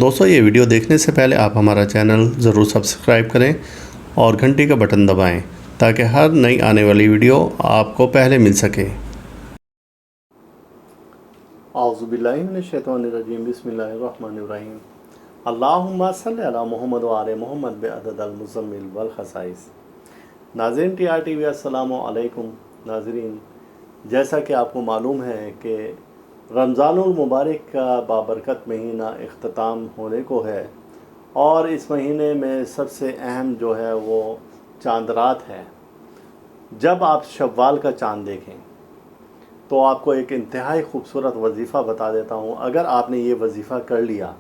دوستو یہ ویڈیو دیکھنے سے پہلے آپ ہمارا چینل ضرور سبسکرائب کریں اور گھنٹی کا بٹن دبائیں تاکہ ہر نئی آنے والی ویڈیو آپ کو پہلے مل سکے۔ اعوذ باللہ من الشیطان الرجیم، بسم اللہ الرحمن الرحیم۔ اللہم صلی علی محمد وعلی محمد بعدد المزمل والخصائص۔ ناظرین ٹی آر ٹی وی، السلام علیکم۔ ناظرین، جیسا کہ آپ کو معلوم ہے کہ رمضان المبارک کا بابرکت مہینہ اختتام ہونے کو ہے، اور اس مہینے میں سب سے اہم جو ہے وہ چاند رات ہے۔ جب آپ شوال کا چاند دیکھیں تو آپ کو ایک انتہائی خوبصورت وظیفہ بتا دیتا ہوں۔ اگر آپ نے یہ وظیفہ کر لیا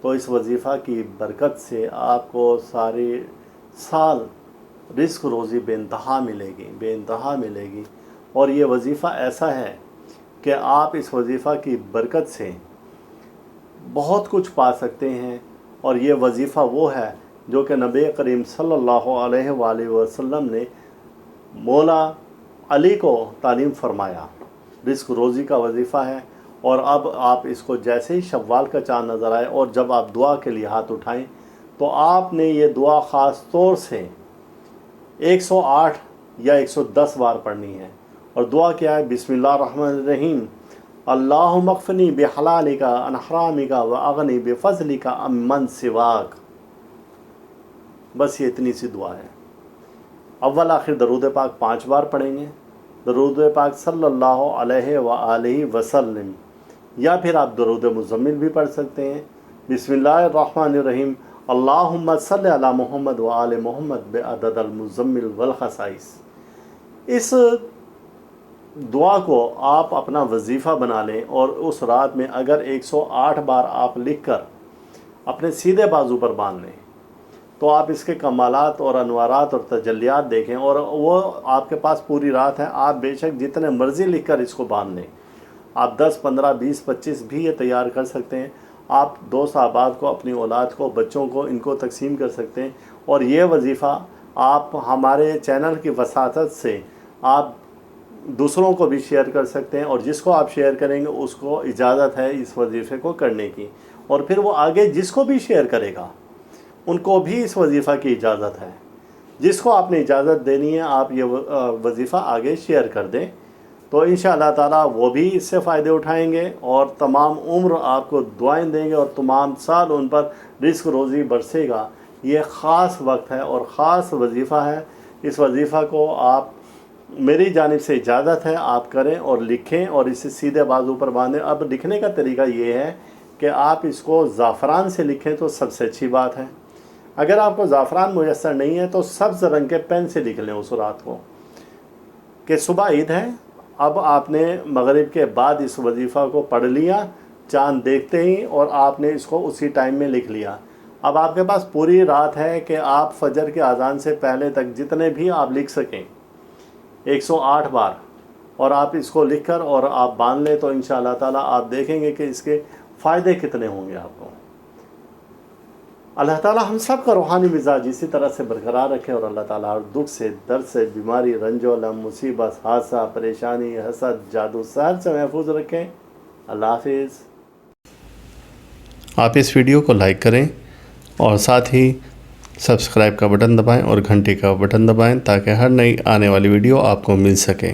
تو اس وظیفہ کی برکت سے آپ کو سارے سال رزق روزی بے انتہا ملے گی۔ اور یہ وظیفہ ایسا ہے کہ آپ اس وظیفہ کی برکت سے بہت کچھ پا سکتے ہیں، اور یہ وظیفہ وہ ہے جو کہ نبی کریم صلی اللہ علیہ وآلہ وسلم نے مولا علی کو تعلیم فرمایا۔ رزق روزی کا وظیفہ ہے، اور اب آپ اس کو جیسے ہی شوال کا چاند نظر آئے اور جب آپ دعا کے لیے ہاتھ اٹھائیں تو آپ نے یہ دعا خاص طور سے 108 یا 110 بار پڑھنی ہے۔ اور دعا کیا ہے؟ بسم اللہ الرحمن الرحیم، اللہم اکفنی بحلالک عن حرامک واغنی بفضلک عمن سواک۔ بس یہ اتنی سی دعا ہے۔ اول آخر درود پاک 5 بار پڑھیں گے، درود پاک صلی اللہ علیہ وآلہ وسلم، یا پھر آپ درود مزمل بھی پڑھ سکتے ہیں۔ بسم اللہ الرحمن الرحیم، اللہم صلی علی محمد وآل محمد بعدد المزمل والخصائص۔ اس دعا کو آپ اپنا وظیفہ بنا لیں، اور اس رات میں اگر 108 بار آپ لکھ کر اپنے سیدھے بازو پر باندھ لیں تو آپ اس کے کمالات اور انوارات اور تجلیات دیکھیں، اور وہ آپ کے پاس پوری رات ہے۔ آپ بے شک جتنے مرضی لکھ کر اس کو باندھ لیں، آپ 10 15 20 25 بھی یہ تیار کر سکتے ہیں۔ آپ دوست احباب کو، اپنی اولاد کو، بچوں کو، ان کو تقسیم کر سکتے ہیں، اور یہ وظیفہ آپ ہمارے چینل کی وساطت سے آپ دوسروں کو بھی شیئر کر سکتے ہیں، اور جس کو آپ شیئر کریں گے اس کو اجازت ہے اس وظیفے کو کرنے کی، اور پھر وہ آگے جس کو بھی شیئر کرے گا ان کو بھی اس وظیفہ کی اجازت ہے۔ جس کو آپ نے اجازت دینی ہے آپ یہ وظیفہ آگے شیئر کر دیں، تو انشاءاللہ تعالیٰ وہ بھی اس سے فائدے اٹھائیں گے، اور تمام عمر آپ کو دعائیں دیں گے، اور تمام سال ان پر رزق روزی برسے گا۔ یہ خاص وقت ہے اور خاص وظیفہ ہے۔ اس وظیفہ کو آپ، میری جانب سے اجازت ہے، آپ کریں اور لکھیں، اور اسے سیدھے بازو پر باندھیں۔ اب لکھنے کا طریقہ یہ ہے کہ آپ اس کو زعفران سے لکھیں تو سب سے اچھی بات ہے۔ اگر آپ کو زعفران میسر نہیں ہے تو سبز رنگ کے پین سے لکھ لیں اس رات کو، کہ صبح عید ہے، اب آپ نے مغرب کے بعد اس وظیفہ کو پڑھ لیا چاند دیکھتے ہی، اور آپ نے اس کو اسی ٹائم میں لکھ لیا۔ اب آپ کے پاس پوری رات ہے کہ آپ فجر کے اذان سے پہلے تک جتنے بھی آپ لکھ سکیں 108 بار، اور آپ اس کو لکھ کر اور آپ باندھ لیں تو انشاءاللہ تعالیٰ آپ دیکھیں گے کہ اس کے فائدے کتنے ہوں گے آپ کو۔ اللہ تعالیٰ ہم سب کا روحانی مزاج اسی طرح سے برقرار رکھے، اور اللہ تعالیٰ ہر دکھ سے، درد سے، بیماری، رنج و الم، مصیبت، حادثہ، پریشانی، حسد، جادو، سحر سے محفوظ رکھیں۔ اللہ حافظ۔ آپ اس ویڈیو کو لائک کریں اور ساتھ ہی سبسکرائب کا بٹن دبائیں اور گھنٹی کا بٹن دبائیں تاکہ ہر نئی آنے والی ویڈیو آپ کو مل سکے۔